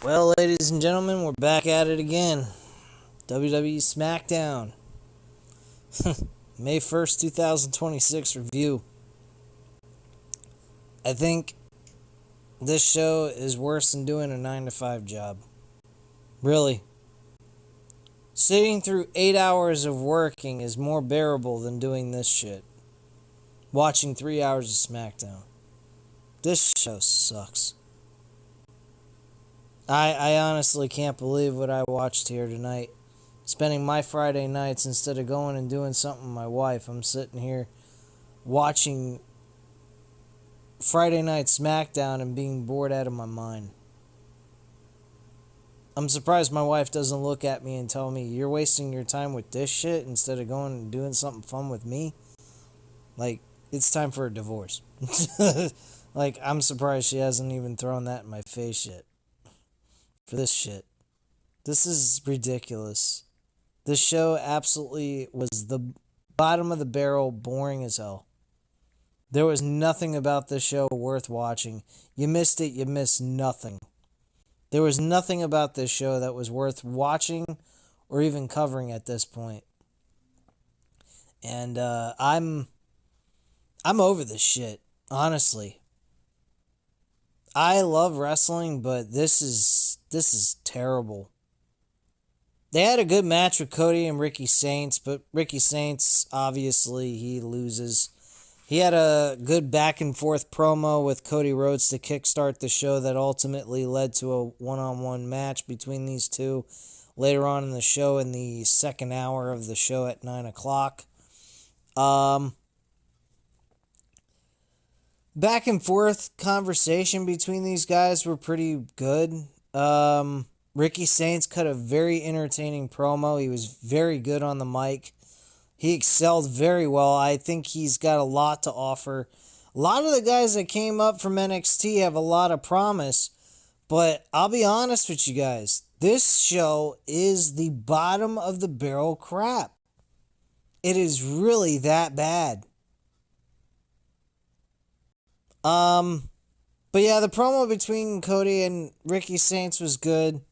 Well, ladies and gentlemen, we're back at it again. WWE Smackdown. May 1st, 2026 review. I think this show is worse than doing a 9 to 5 job. Really. Sitting through 8 hours of working is more bearable than doing this shit. Watching 3 hours of Smackdown. This show sucks. I honestly can't believe what I watched here tonight. Spending my Friday nights instead of going and doing something with my wife. I'm sitting here watching Friday Night Smackdown and being bored out of my mind. I'm surprised my wife doesn't look at me and tell me, you're wasting your time with this shit instead of going and doing something fun with me. Like, it's time for a divorce. Like, I'm surprised she hasn't even thrown that in my face yet. For this shit. This is ridiculous. This show absolutely was the bottom of the barrel, boring as hell. There was nothing about this show worth watching. You missed it, you missed nothing. There was nothing about this show that was worth watching or even covering at this point. And I'm over this shit, honestly. I love wrestling, but this is terrible. They had a good match with Cody and Ricky Saints, but Ricky Saints, obviously, he loses. He had a good back and forth promo with Cody Rhodes to kickstart the show that ultimately led to a one-on-one match between these two later on in the show in the second hour of the show at 9 o'clock. Back and forth conversation between these guys were pretty good. Ricky Saints cut a very entertaining promo. He was very good on the mic. He excelled very well. I think he's got a lot to offer. A lot of the guys that came up from NXT have a lot of promise, but I'll be honest with you guys. This show is the bottom of the barrel crap. It is really that bad. But yeah, the promo between Cody and Ricky Saints was good.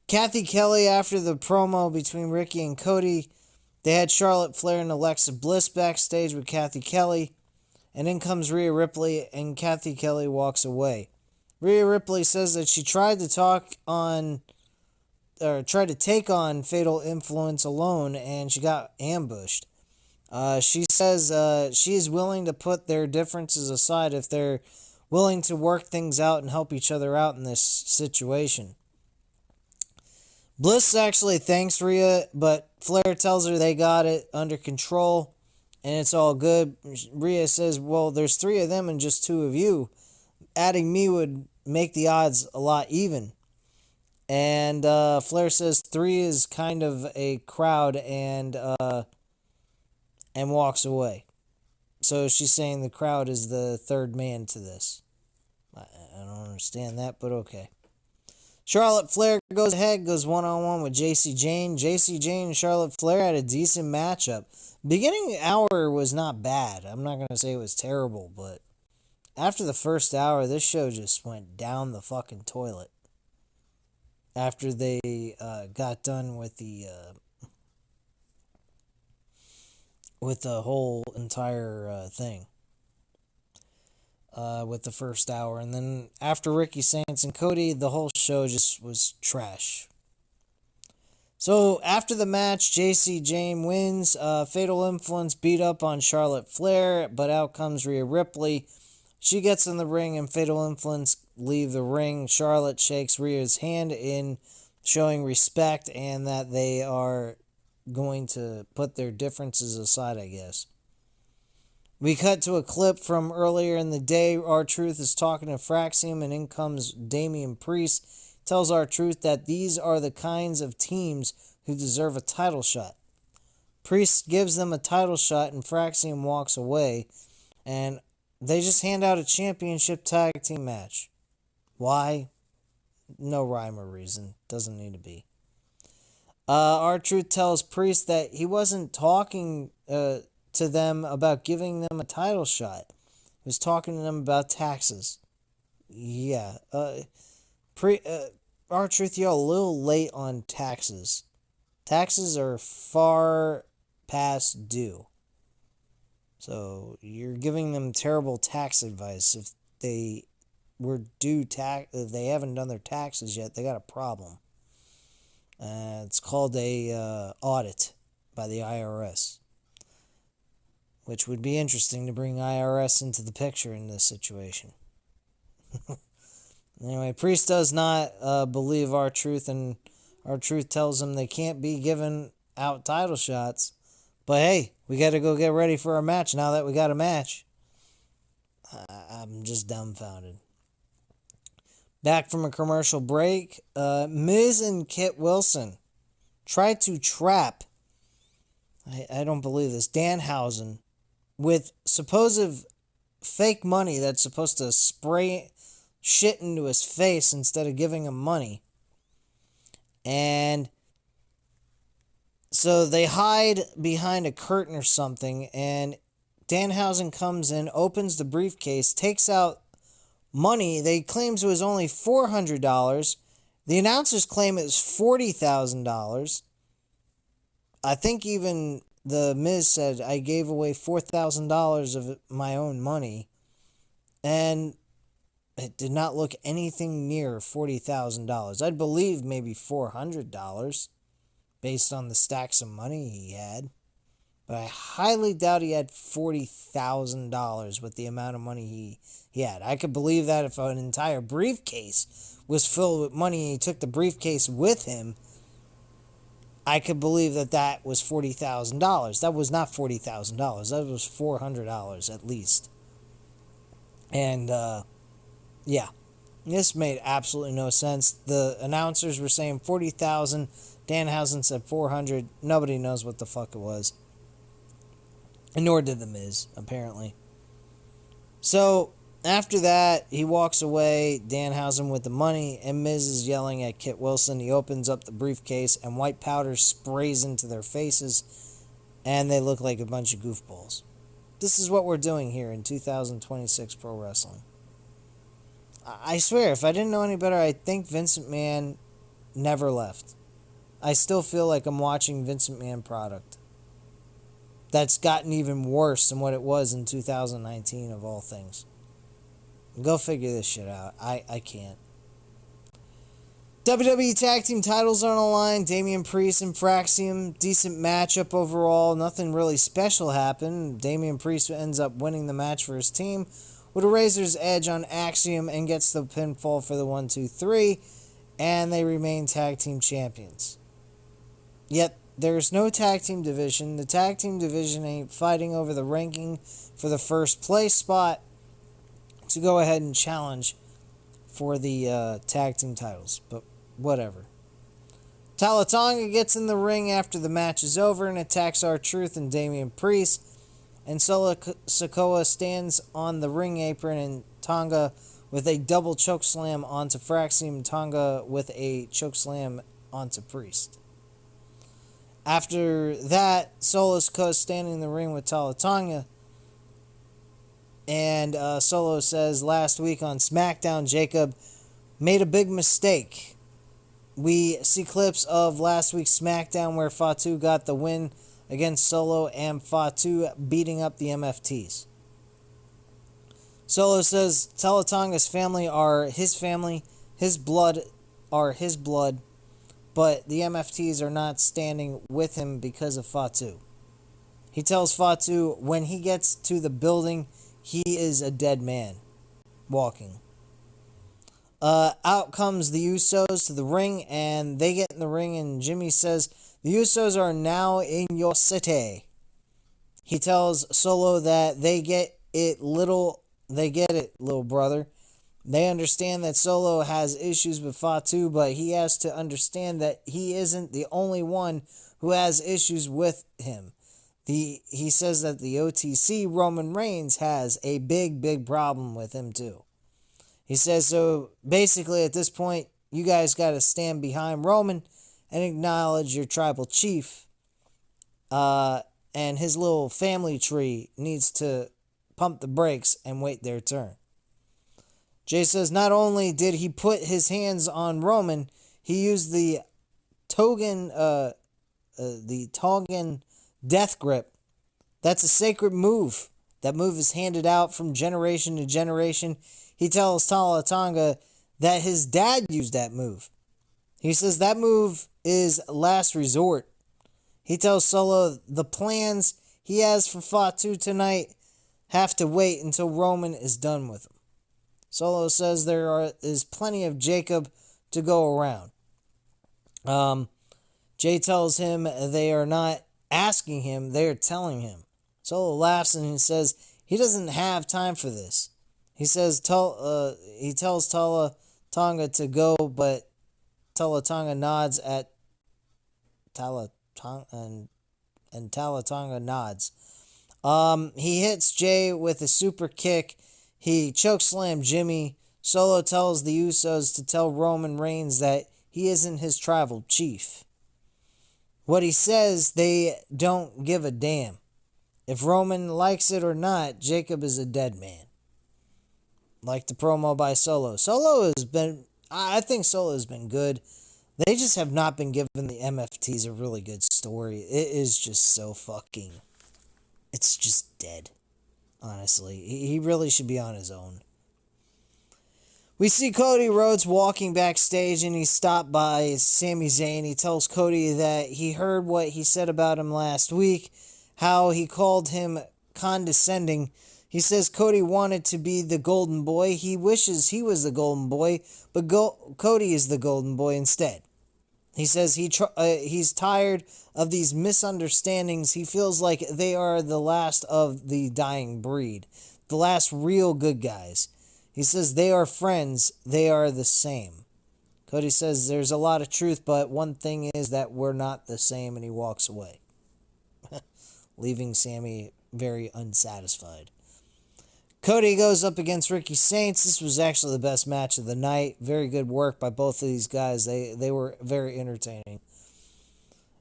Kathy Kelly, after the promo between Ricky and Cody, they had Charlotte Flair and Alexa Bliss backstage with Kathy Kelly. And in comes Rhea Ripley, and Kathy Kelly walks away. Rhea Ripley says that she tried to take on Fatal Influence alone, and she got ambushed. She says she is willing to put their differences aside if they're willing to work things out and help each other out in this situation. Bliss actually thanks Rhea, but Flair tells her they got it under control and it's all good. Rhea says, well, there's 3 of them and just 2 of you. Adding me would make the odds a lot even. And Flair says 3 is kind of a crowd and walks away. So she's saying the crowd is the third man to this. I don't understand that, but okay. Charlotte Flair goes ahead, goes one-on-one with JC Jane. JC Jane and Charlotte Flair had a decent matchup. Beginning hour was not bad. I'm not going to say it was terrible, but after the first hour, this show just went down the fucking toilet. After they got done with the whole entire thing. With the first hour. And then after Ricky Saints and Cody, the whole show just was trash. So after the match, JC Jane wins. Fatal Influence beat up on Charlotte Flair, but out comes Rhea Ripley. She gets in the ring and Fatal Influence leave the ring. Charlotte shakes Rhea's hand in showing respect and that they are going to put their differences aside, I guess. We cut to a clip from earlier in the day. R-Truth is talking to Fraxium, and in comes Damian Priest. Tells R-Truth that these are the kinds of teams who deserve a title shot. Priest gives them a title shot, and Fraxium walks away. And they just hand out a championship tag team match. Why? No rhyme or reason. Doesn't need to be. R-Truth tells Priest that he wasn't talking to them about giving them a title shot. He was talking to them about taxes. Yeah. R-Truth, you're a little late on taxes. Taxes are far past due. So you're giving them terrible tax advice. If they were due tax, if they haven't done their taxes yet, they got a problem. It's called a audit by the IRS, which would be interesting to bring IRS into the picture in this situation. Anyway, Priest does not believe R-Truth, and R-Truth tells him they can't be giving out title shots. But hey, we got to go get ready for our match now that we got a match. I'm just dumbfounded. Back from a commercial break, Miz and Kit Wilson tried to trap, I don't believe this, Danhausen with supposed fake money that's supposed to spray shit into his face instead of giving him money. And so they hide behind a curtain or something, and Danhausen comes in, opens the briefcase, takes out money. They claims it was only $400. The announcers claim it was $40,000. I think even the Miz said, I gave away $4,000 of my own money. And it did not look anything near $40,000. I'd believe maybe $400 based on the stacks of money he had. But I highly doubt he had $40,000 with the amount of money he had. I could believe that if an entire briefcase was filled with money and he took the briefcase with him, I could believe that was $40,000. That was not $40,000. That was $400 at least. And, yeah, this made absolutely no sense. The announcers were saying 40,000. Danhausen said 400. Nobody knows what the fuck it was. And nor did the Miz, apparently. So, after that, he walks away, Danhausen with the money, and Miz is yelling at Kit Wilson. He opens up the briefcase, and white powder sprays into their faces, and they look like a bunch of goofballs. This is what we're doing here in 2026 Pro Wrestling. I swear, if I didn't know any better, I'd think Vince McMahon never left. I still feel like I'm watching Vince McMahon product. That's gotten even worse than what it was in 2019 of all things. Go figure this shit out. I can't. WWE Tag Team titles are on the line. Damian Priest and Fraxium. Decent matchup overall. Nothing really special happened. Damian Priest ends up winning the match for his team with a razor's edge on Axiom and gets the pinfall for the 1-2-3. And they remain tag team champions. Yet, there's no tag team division. The tag team division ain't fighting over the ranking for the first place spot to go ahead and challenge for the tag team titles. But whatever. Talatonga gets in the ring after the match is over and attacks R-Truth and Damian Priest. And Solo Sikoa stands on the ring apron and Tonga with a double chokeslam onto Fraxium. Tonga with a chokeslam onto Priest. After that, Solo Sikoa is standing in the ring with Talatonga. And Solo says, last week on Smackdown, Jacob made a big mistake. We see clips of last week's Smackdown where Fatu got the win against Solo and Fatu beating up the MFTs. Solo says Talatonga's family are his blood are his blood, but the MFTs are not standing with him because of Fatu. He tells Fatu when he gets to the building, he is a dead man walking. Out comes the Usos to the ring, and they get in the ring, and Jimmy says, the Usos are now in your city. He tells Solo that they get it, little brother. They understand that Solo has issues with Fatu, but he has to understand that he isn't the only one who has issues with him. He says that the OTC, Roman Reigns, has a big problem with him too. He says, so basically at this point, you guys got to stand behind Roman and acknowledge your tribal chief. And his little family tree needs to pump the brakes and wait their turn. Jay says not only did he put his hands on Roman, he used the Tongan death grip. That's a sacred move. That move is handed out from generation to generation. He tells Tala Tonga that his dad used that move. He says that move is last resort. He tells Solo the plans he has for Fatu tonight have to wait until Roman is done with them. Solo says there is plenty of Jacob to go around. Jay tells him they are not asking him, they are telling him. Solo laughs and he says he doesn't have time for this. He says he tells Tala Tonga to go, but Tala Tonga nods at Tala Tonga and Tala Tonga nods. He hits Jay with a super kick. He chokeslammed Jimmy. Solo tells the Usos to tell Roman Reigns that he isn't his tribal chief. What he says, they don't give a damn. If Roman likes it or not, Jacob is a dead man. Like the promo by Solo. I think Solo has been good. They just have not been giving the MFTs a really good story. It is just so fucking... It's just dead. Honestly. He really should be on his own. We see Cody Rhodes walking backstage and he's stopped by Sami Zayn. He tells Cody that he heard what he said about him last week, how he called him condescending. He says Cody wanted to be the golden boy. He wishes he was the golden boy, but Cody is the golden boy instead. He says he's tired of these misunderstandings. He feels like they are the last of the dying breed, the last real good guys. He says they are friends. They are the same. Cody says there's a lot of truth, but one thing is that we're not the same, and he walks away, leaving Sami very unsatisfied. Cody goes up against Ricky Saints. This was actually the best match of the night. Very good work by both of these guys. They were very entertaining.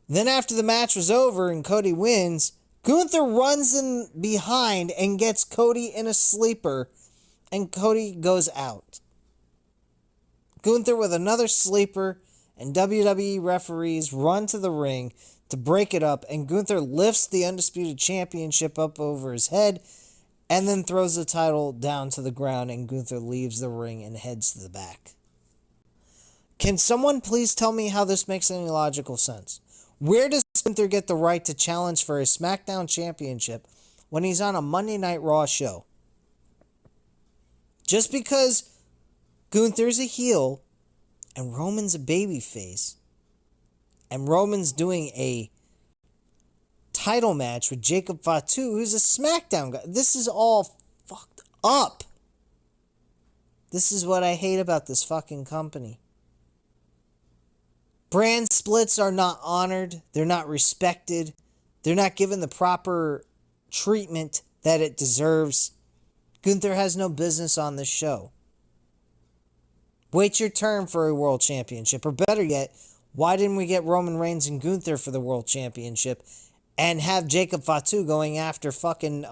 Then after the match was over and Cody wins, Gunther runs in behind and gets Cody in a sleeper, and Cody goes out. Gunther with another sleeper, and WWE referees run to the ring to break it up, and Gunther lifts the Undisputed Championship up over his head and then throws the title down to the ground, and Gunther leaves the ring and heads to the back. Can someone please tell me how this makes any logical sense? Where does Gunther get the right to challenge for a SmackDown Championship when he's on a Monday Night Raw show? Just because Gunther's a heel and Roman's a babyface, and Roman's doing a title match with Jacob Fatu, who's a SmackDown guy. This is all fucked up. This is what I hate about this fucking company. Brand splits are not honored. They're not respected. They're not given the proper treatment that it deserves. Gunther has no business on this show. Wait your turn for a world championship. Or better yet, why didn't we get Roman Reigns and Gunther for the world championship and have Jacob Fatu going after fucking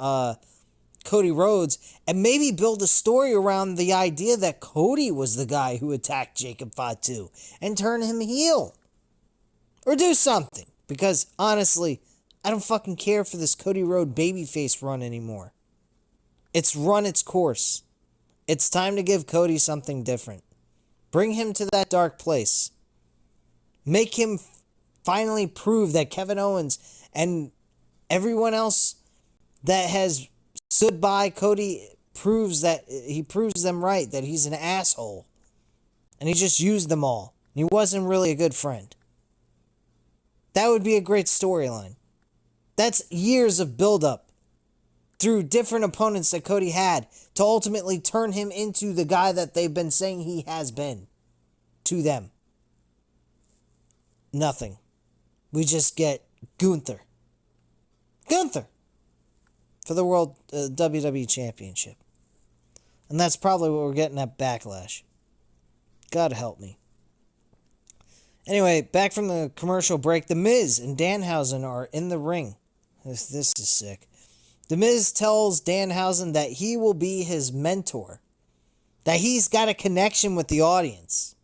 Cody Rhodes, and maybe build a story around the idea that Cody was the guy who attacked Jacob Fatu and turn him heel? Or do something. Because, honestly, I don't fucking care for this Cody Rhodes babyface run anymore. It's run its course. It's time to give Cody something different. Bring him to that dark place. Make him finally prove that Kevin Owens and everyone else that has stood by Cody proves them right, that he's an asshole. And he just used them all. And he wasn't really a good friend. That would be a great storyline. That's years of build-up through different opponents that Cody had to ultimately turn him into the guy that they've been saying he has been to them. Nothing. We just get Gunther. Gunther! For the World WWE Championship. And that's probably what we're getting at Backlash. God help me. Anyway, back from the commercial break, The Miz and Danhausen are in the ring. This is sick. The Miz tells Danhausen that he will be his mentor. That he's got a connection with the audience.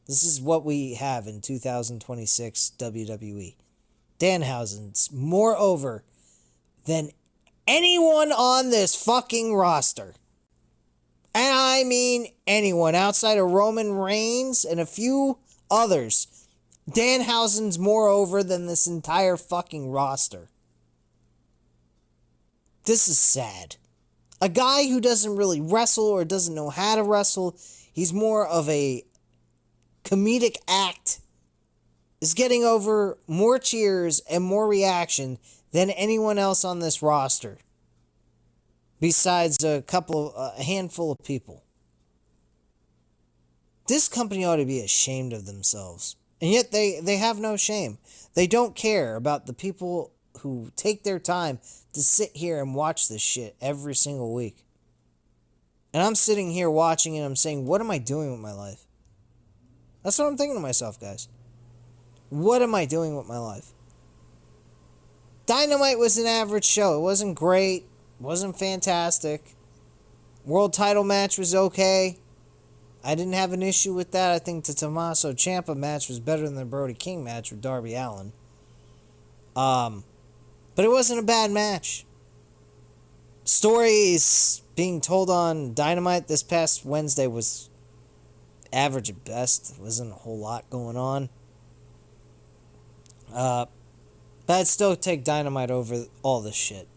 This is what we have in 2026 WWE. Danhausen's more over than anyone on this fucking roster. And I mean anyone outside of Roman Reigns and a few others. Danhausen's more over than this entire fucking roster. This is sad. A guy who doesn't really wrestle or doesn't know how to wrestle, he's more of a comedic act, is getting over more cheers and more reaction than anyone else on this roster. Besides a handful of people. This company ought to be ashamed of themselves. And yet they have no shame. They don't care about the people who take their time to sit here and watch this shit every single week. And I'm sitting here watching and I'm saying, what am I doing with my life? That's what I'm thinking to myself, guys. What am I doing with my life? Dynamite was an average show. It wasn't great. It wasn't fantastic. World title match was okay. I didn't have an issue with that. I think the Tommaso Ciampa match was better than the Brody King match with Darby Allin. But it wasn't a bad match. Stories being told on Dynamite this past Wednesday was average at best. There wasn't a whole lot going on. But I'd still take Dynamite over all this shit.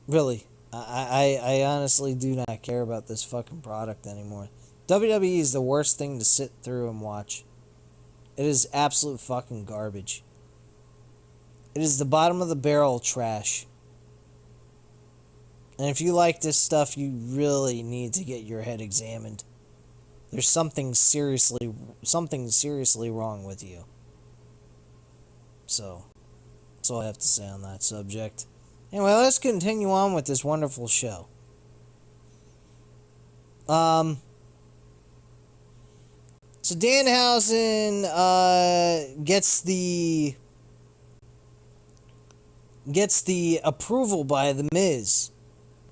Really. I honestly do not care about this fucking product anymore. WWE is the worst thing to sit through and watch. It is absolute fucking garbage. It is the bottom of the barrel trash. And if you like this stuff, you really need to get your head examined. There's something seriously wrong with you. So, that's all I have to say on that subject. Anyway, let's continue on with this wonderful show. So Danhausen gets the approval by The Miz,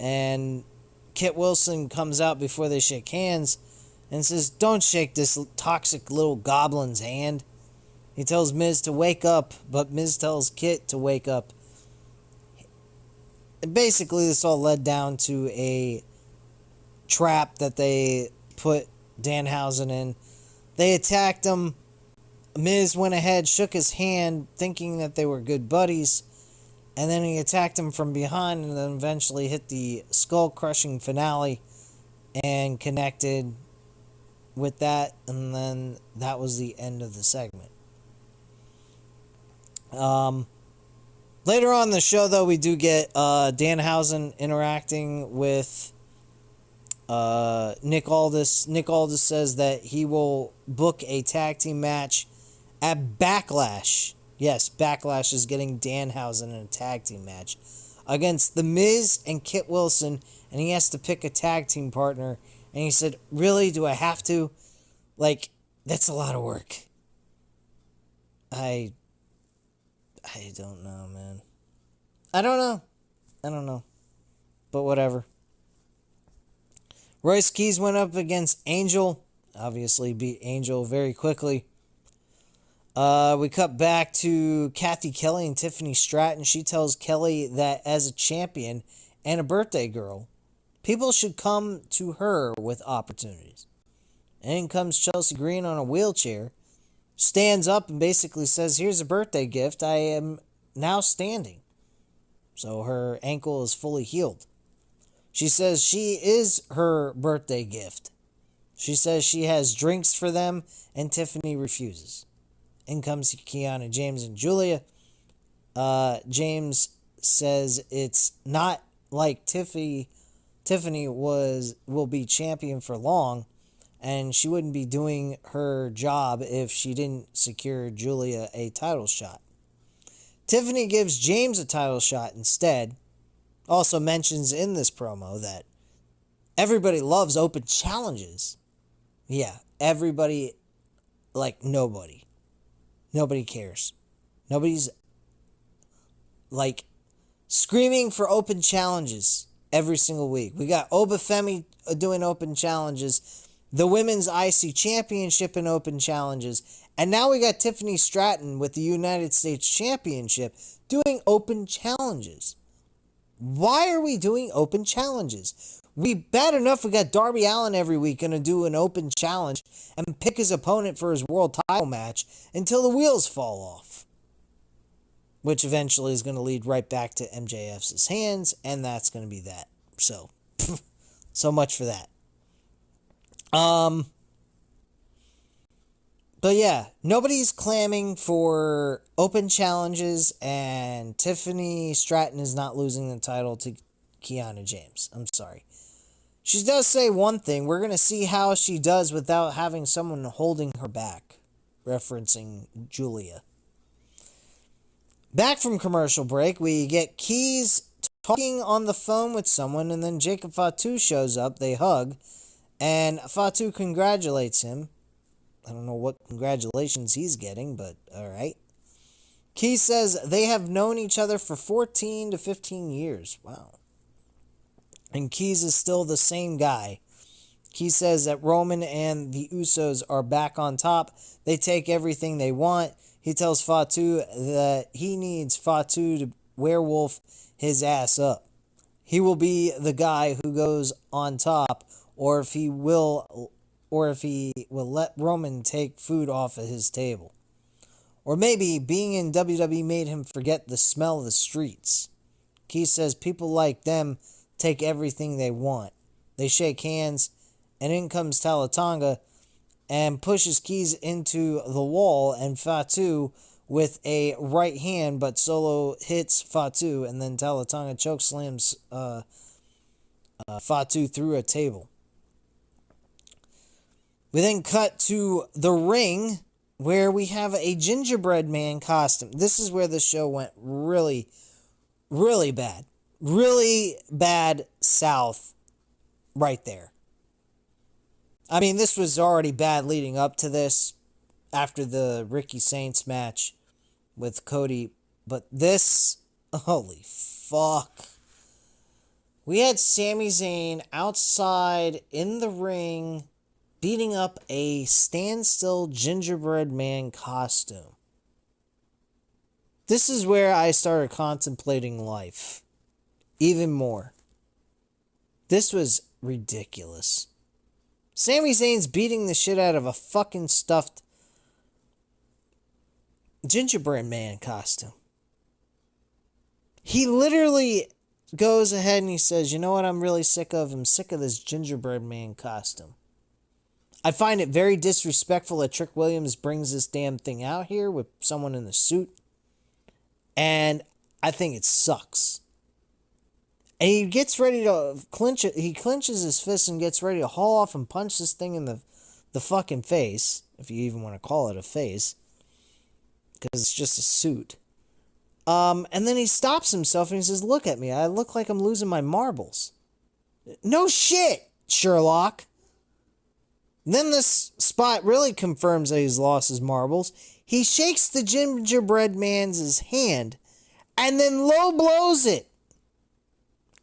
and Kit Wilson comes out before they shake hands and says, "Don't shake this toxic little goblin's hand." He tells Miz to wake up, but Miz tells Kit to wake up. And basically, this all led down to a trap that they put Danhausen in. They attacked him. Miz went ahead, shook his hand, thinking that they were good buddies. And then he attacked him from behind and then eventually hit the skull-crushing finale and connected with that. And then that was the end of the segment. Later on in the show, though, we do get Danhausen interacting with Nick Aldis. Nick Aldis says that he will book a tag team match at Backlash. Yes, Backlash is getting Danhausen in a tag team match against The Miz and Kit Wilson, and he has to pick a tag team partner. And he said, "Really? Do I have to? Like, that's a lot of work." I don't know, man. I don't know. But whatever. Royce Keys went up against Angel. Obviously beat Angel very quickly. We cut back to Kathy Kelly and Tiffany Stratton. She tells Kelly that as a champion and a birthday girl, people should come to her with opportunities. And in comes Chelsea Green on a wheelchair, stands up and basically says, "Here's a birthday gift. I am now standing." So her ankle is fully healed. She says she is her birthday gift. She says she has drinks for them, and Tiffany refuses. In comes Kiana James and Julia. James says it's not like Tiffany will be champion for long, and she wouldn't be doing her job if she didn't secure Julia a title shot. Tiffany gives James a title shot instead. Also mentions in this promo that everybody loves open challenges. Yeah, everybody, like nobody. Nobody cares. Nobody's like screaming for open challenges every single week. We got Obafemi doing open challenges, the Women's IC Championship and open challenges, and now we got Tiffany Stratton with the United States Championship doing open challenges. Why are we doing open challenges? Bad enough we got Darby Allin every week going to do an open challenge and pick his opponent for his world title match until the wheels fall off. Which eventually is going to lead right back to MJF's hands, and that's going to be that. So, so much for that. But yeah, nobody's clamming for open challenges, and Tiffany Stratton is not losing the title to Kiana James. I'm sorry. She does say one thing. We're going to see how she does without having someone holding her back. Referencing Julia. Back from commercial break, we get Keys talking on the phone with someone, and then Jacob Fatu shows up. They hug, and Fatu congratulates him. I don't know what congratulations he's getting, but alright. Keys says they have known each other for 14 to 15 years. Wow. And Keys is still the same guy. Keys says that Roman and the Usos are back on top. They take everything they want. He tells Fatu that he needs Fatu to werewolf his ass up. He will be the guy who goes on top, or if he will let Roman take food off of his table. Or maybe being in WWE made him forget the smell of the streets. Keith says people like them take everything they want. They shake hands, and in comes Talatonga and pushes Keys into the wall, and Fatu with a right hand, but Solo hits Fatu, and then Talatonga chokeslams Fatu through a table. We then cut to the ring, where we have a gingerbread man costume. This is where the show went really, really bad. Really bad south right there. I mean, this was already bad leading up to this, after the Ricky Saints match with Cody. But this, holy fuck. We had Sami Zayn outside in the ring beating up a standstill gingerbread man costume. This is where I started contemplating life. Even more. This was ridiculous. Sami Zayn's beating the shit out of a fucking stuffed gingerbread man costume. He literally goes ahead and he says, you know what I'm really sick of? I'm sick of this gingerbread man costume. I find it very disrespectful that Trick Williams brings this damn thing out here with someone in the suit. And I think it sucks. And he gets ready to clinch it. He clenches his fist and gets ready to haul off and punch this thing in the fucking face. If you even want to call it a face. Because it's just a suit. And then he stops himself and he says, look at me. I look like I'm losing my marbles. No shit, Sherlock. Then this spot really confirms that he's lost his marbles. He shakes the gingerbread man's hand and then low blows it.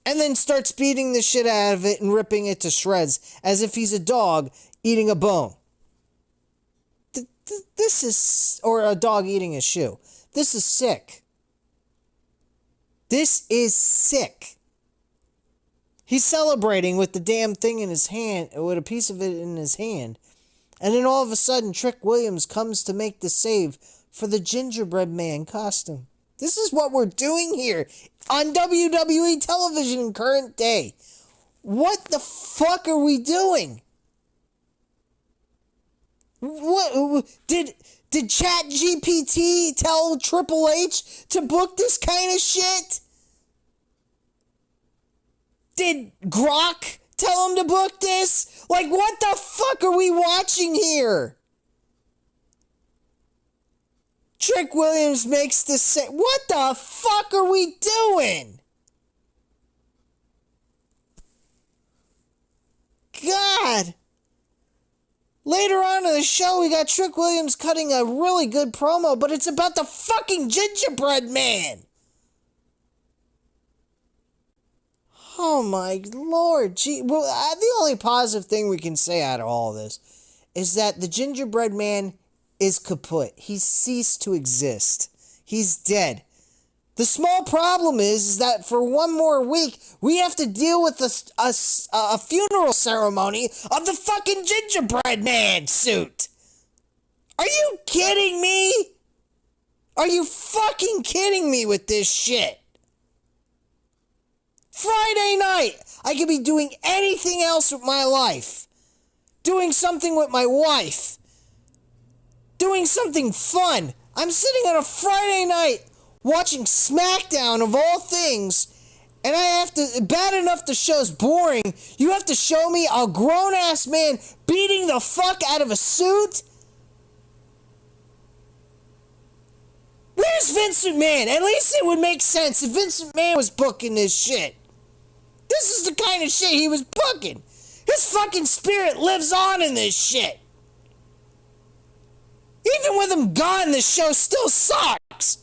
And then starts beating the shit out of it and ripping it to shreds as if he's a dog eating a bone. This is... Or a dog eating a shoe. This is sick. This is sick. He's celebrating with the damn thing in his hand, with a piece of it in his hand. And then all of a sudden, Trick Williams comes to make the save for the gingerbread man costume. This is what we're doing here on WWE television in current day. What the fuck are we doing? What did ChatGPT tell Triple H to book this kind of shit? Did Grok tell him to book this? Like, what the fuck are we watching here? Trick Williams makes this say, what the fuck are we doing? God. Later on in the show, we got Trick Williams cutting a really good promo, but it's about the fucking gingerbread man. Oh my lord. Gee, well, the only positive thing we can say out of all this is that the gingerbread man is kaput. He's ceased to exist. He's dead. The small problem is that for one more week, we have to deal with a funeral ceremony of the fucking gingerbread man suit. Are you kidding me? Are you fucking kidding me with this shit? Friday night, I could be doing anything else with my life. Doing something with my wife. Doing something fun. I'm sitting on a Friday night watching Smackdown of all things, and I have to, bad enough the show's boring, you have to show me a grown-ass man beating the fuck out of a suit? Where's Vince McMahon? At least it would make sense if Vince McMahon was booking this shit. This is the kind of shit he was booking. His fucking spirit lives on in this shit. Even with him gone, this show still sucks.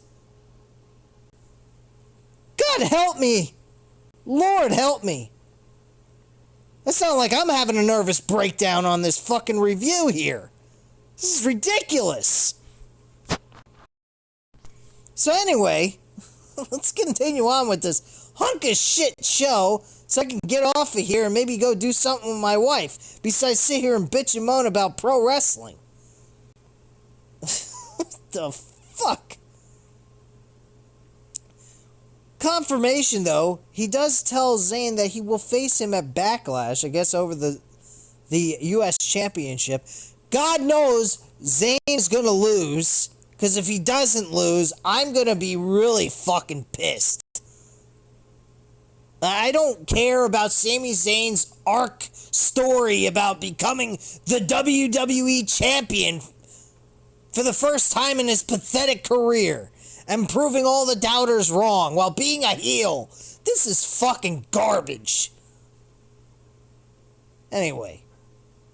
God help me. Lord help me. That sounds like I'm having a nervous breakdown on this fucking review here. This is ridiculous. So anyway, let's continue on with this hunk of shit show so I can get off of here and maybe go do something with my wife besides sit here and bitch and moan about pro wrestling. What the fuck? Confirmation, though, he does tell Zayn that he will face him at Backlash, I guess over the U.S. Championship. God knows Zayn's gonna lose, because if he doesn't lose, I'm gonna be really fucking pissed. I don't care about Sami Zayn's arc story about becoming the WWE Champion for the first time in his pathetic career and proving all the doubters wrong while being a heel. This is fucking garbage. Anyway,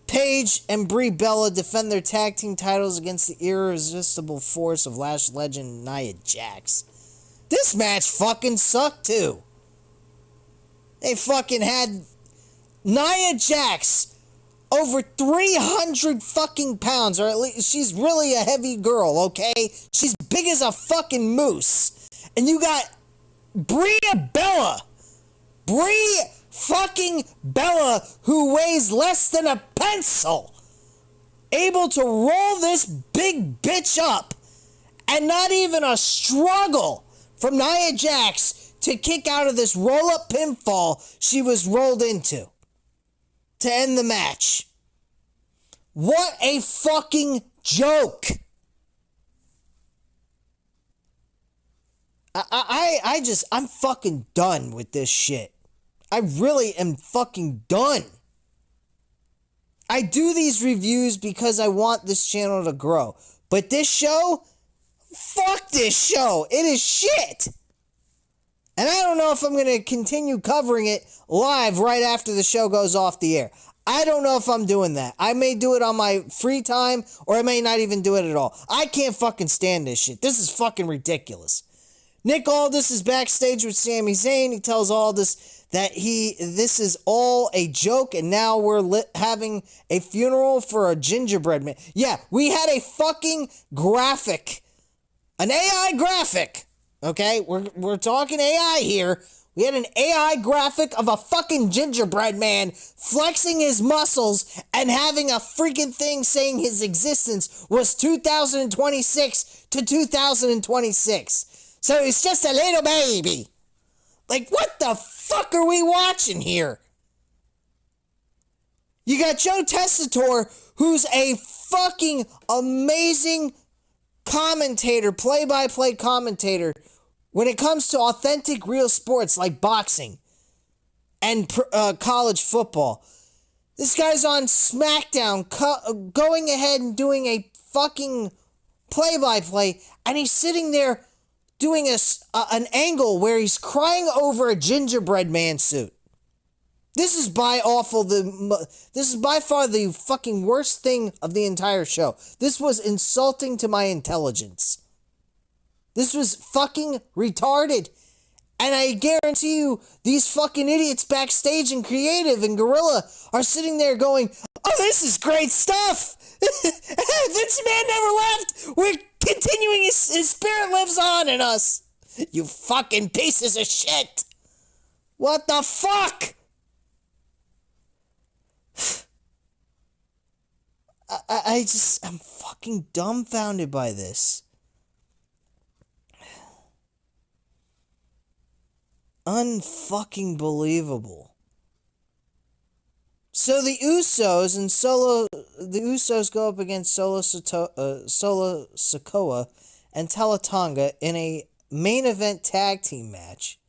Paige and Brie Bella defend their tag team titles against the irresistible force of Lash legend Nia Jax. This match fucking sucked too. They fucking had Nia Jax over 300 fucking pounds, or at least she's really a heavy girl, okay? She's big as a fucking moose. And you got Brie fucking Bella, who weighs less than a pencil, able to roll this big bitch up, and not even a struggle from Nia Jax to kick out of this roll-up pinfall she was rolled into to end the match. What a fucking joke. I'm fucking done with this shit. I really am fucking done. I do these reviews because I want this channel to grow. But this show, fuck this show. It is shit. And I don't know if I'm going to continue covering it live right after the show goes off the air. I don't know if I'm doing that. I may do it on my free time, or I may not even do it at all. I can't fucking stand this shit. This is fucking ridiculous. Nick Aldis is backstage with Sami Zayn. He tells Aldis that this is all a joke, and now we're having a funeral for a gingerbread man. Yeah, we had a fucking graphic. An AI graphic. Okay, we're talking AI here. We had an AI graphic of a fucking gingerbread man flexing his muscles and having a freaking thing saying his existence was 2026 to 2026. So it's just a little baby. Like, what the fuck are we watching here? You got Joe Tessitore, who's a fucking amazing commentator, play-by-play commentator, when it comes to authentic real sports like boxing and college football. This guy's on Smackdown going ahead and doing a fucking play-by-play, and he's sitting there doing an angle where he's crying over a gingerbread man suit. This is by far the fucking worst thing of the entire show. This was insulting to my intelligence. This was fucking retarded. And I guarantee you, these fucking idiots backstage and creative and Gorilla are sitting there going, oh, this is great stuff. Vince McMahon never left. We're continuing, his spirit lives on in us. You fucking pieces of shit. What the fuck? I'm fucking dumbfounded by this. Unfucking believable. So the Usos go up against Solo Sikoa and Tama Tonga in a main event tag team match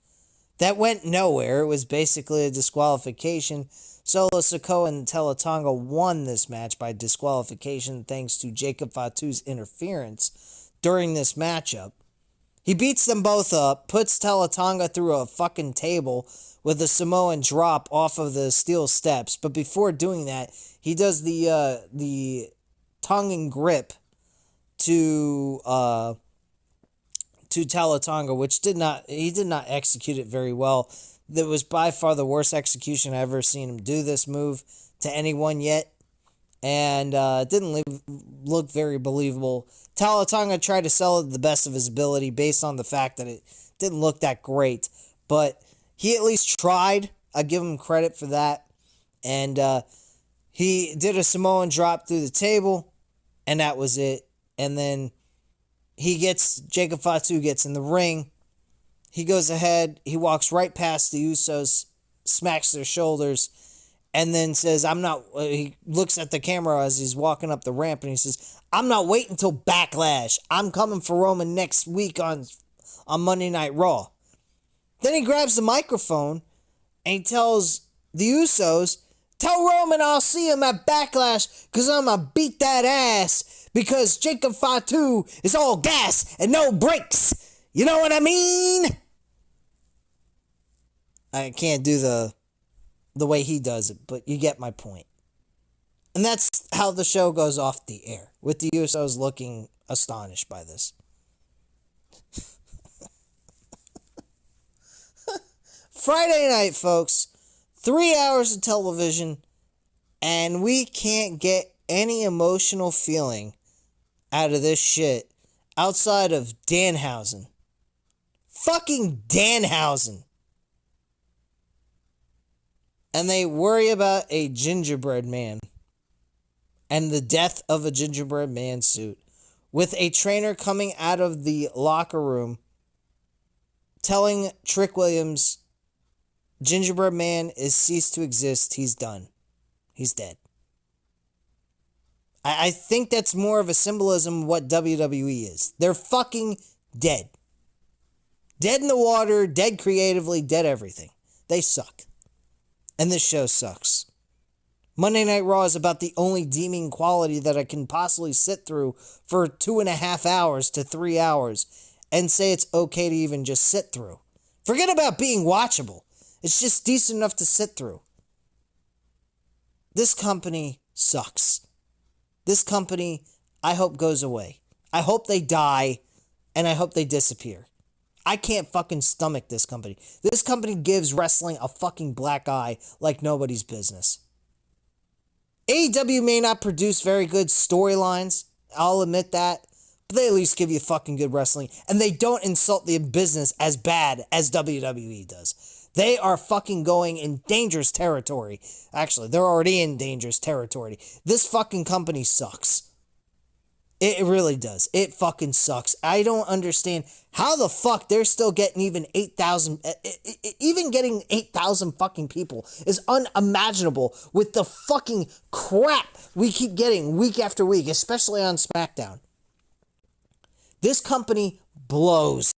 that went nowhere. It was basically a disqualification. Solo Sikoa and Tama Tonga won this match by disqualification thanks to Jacob Fatu's interference during this matchup. He beats them both up, puts Tama Tonga through a fucking table with a Samoan drop off of the steel steps. But before doing that, he does the Tongan grip to Tama Tonga, which he did not execute it very well. That was by far the worst execution I've ever seen him do this move to anyone yet. And it didn't look very believable. Tama Tonga tried to sell it to the best of his ability based on the fact that it didn't look that great. But he at least tried. I give him credit for that. And he did a Samoan drop through the table. And that was it. And then Jacob Fatu gets in the ring. He goes ahead. He walks right past the Usos. Smacks their shoulders. And then says, he looks at the camera as he's walking up the ramp and he says, I'm not waiting until Backlash. I'm coming for Roman next week on Monday Night Raw. Then he grabs the microphone and he tells the Usos, tell Roman I'll see him at Backlash because I'm going to beat that ass because Jacob Fatu is all gas and no brakes. You know what I mean? I can't do the way he does it, but you get my point. And that's how the show goes off the air, with the Usos looking astonished by this. Friday night, folks, 3 hours of television, and we can't get any emotional feeling out of this shit outside of Danhausen. Fucking Danhausen. And they worry about a gingerbread man and the death of a gingerbread man suit, with a trainer coming out of the locker room telling Trick Williams, gingerbread man is ceased to exist. He's done. He's dead. I think that's more of a symbolism of what WWE is. They're fucking dead. Dead in the water, dead creatively, dead everything. They suck. And this show sucks. Monday Night Raw is about the only deeming quality that I can possibly sit through for 2.5 hours to 3 hours and say it's okay to even just sit through. Forget about being watchable. It's just decent enough to sit through. This company sucks. This company, I hope, goes away. I hope they die, and I hope they disappear. I can't fucking stomach this company. This company gives wrestling a fucking black eye like nobody's business. AEW may not produce very good storylines, I'll admit that, but they at least give you fucking good wrestling, and they don't insult the business as bad as WWE does. They are fucking going in dangerous territory. Actually, they're already in dangerous territory. This fucking company sucks. It really does. It fucking sucks. I don't understand how the fuck they're still getting even 8,000... Even getting 8,000 fucking people is unimaginable with the fucking crap we keep getting week after week, especially on Smackdown. This company blows.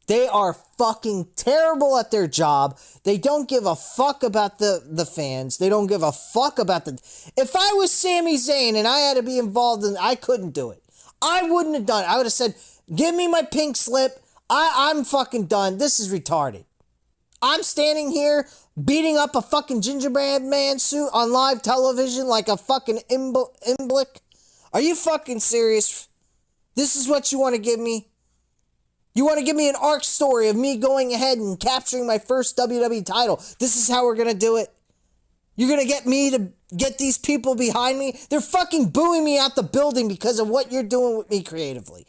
They are fucking terrible at their job. They don't give a fuck about the fans. They don't give a fuck about the... If I was Sami Zayn and I had to be involved in... I couldn't do it. I wouldn't have done it. I would have said, give me my pink slip. I'm fucking done. This is retarded. I'm standing here beating up a fucking gingerbread man suit on live television like a fucking imblick. Are you fucking serious? This is what you want to give me? You want to give me an arc story of me going ahead and capturing my first WWE title? This is how we're going to do it? You're going to get me to get these people behind me? They're fucking booing me out the building because of what you're doing with me creatively.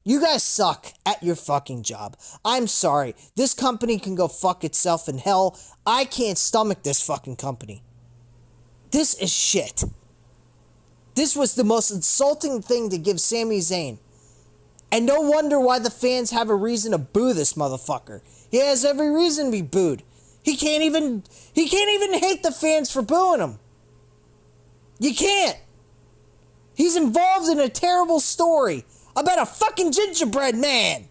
You guys suck at your fucking job. I'm sorry. This company can go fuck itself in hell. I can't stomach this fucking company. This is shit. This was the most insulting thing to give Sami Zayn. And no wonder why the fans have a reason to boo this motherfucker. He has every reason to be booed. He can't even hate the fans for booing him. You can't. He's involved in a terrible story about a fucking gingerbread man.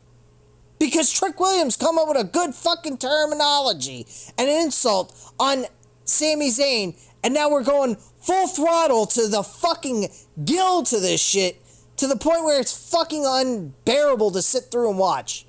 Because Trick Williams come up with a good fucking terminology and an insult on Sami Zayn, and now we're going full throttle to the fucking gill to this shit, to the point where it's fucking unbearable to sit through and watch.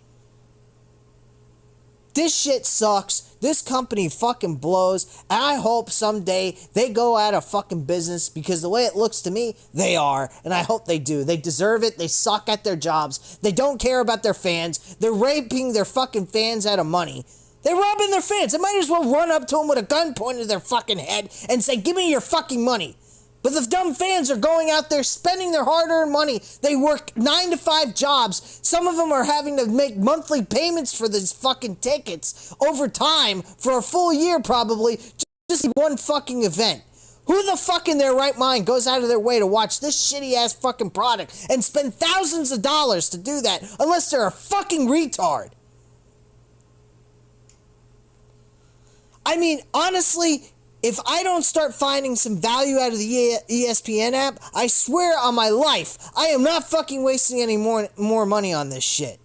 This shit sucks. This company fucking blows. And I hope someday they go out of fucking business, because the way it looks to me, they are. And I hope they do. They deserve it. They suck at their jobs. They don't care about their fans. They're raping their fucking fans out of money. They're robbing their fans. They might as well run up to them with a gun pointed at their fucking head and say, give me your fucking money. But the dumb fans are going out there spending their hard-earned money. They work 9 to 5 jobs. Some of them are having to make monthly payments for these fucking tickets over time for a full year probably, just one fucking event. Who the fuck in their right mind goes out of their way to watch this shitty-ass fucking product and spend thousands of dollars to do that unless they're a fucking retard? I mean, honestly, if I don't start finding some value out of the ESPN app, I swear on my life, I am not fucking wasting any more money on this shit.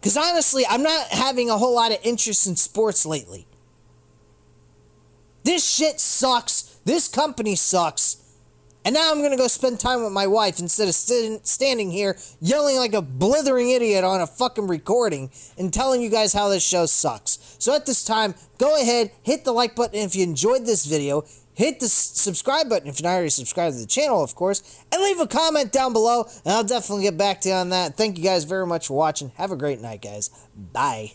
Because honestly, I'm not having a whole lot of interest in sports lately. This shit sucks. This company sucks. And now I'm going to go spend time with my wife instead of standing here yelling like a blithering idiot on a fucking recording and telling you guys how this show sucks. So at this time, go ahead, hit the like button if you enjoyed this video, hit the subscribe button if you're not already subscribed to the channel, of course, and leave a comment down below, and I'll definitely get back to you on that. Thank you guys very much for watching. Have a great night, guys. Bye.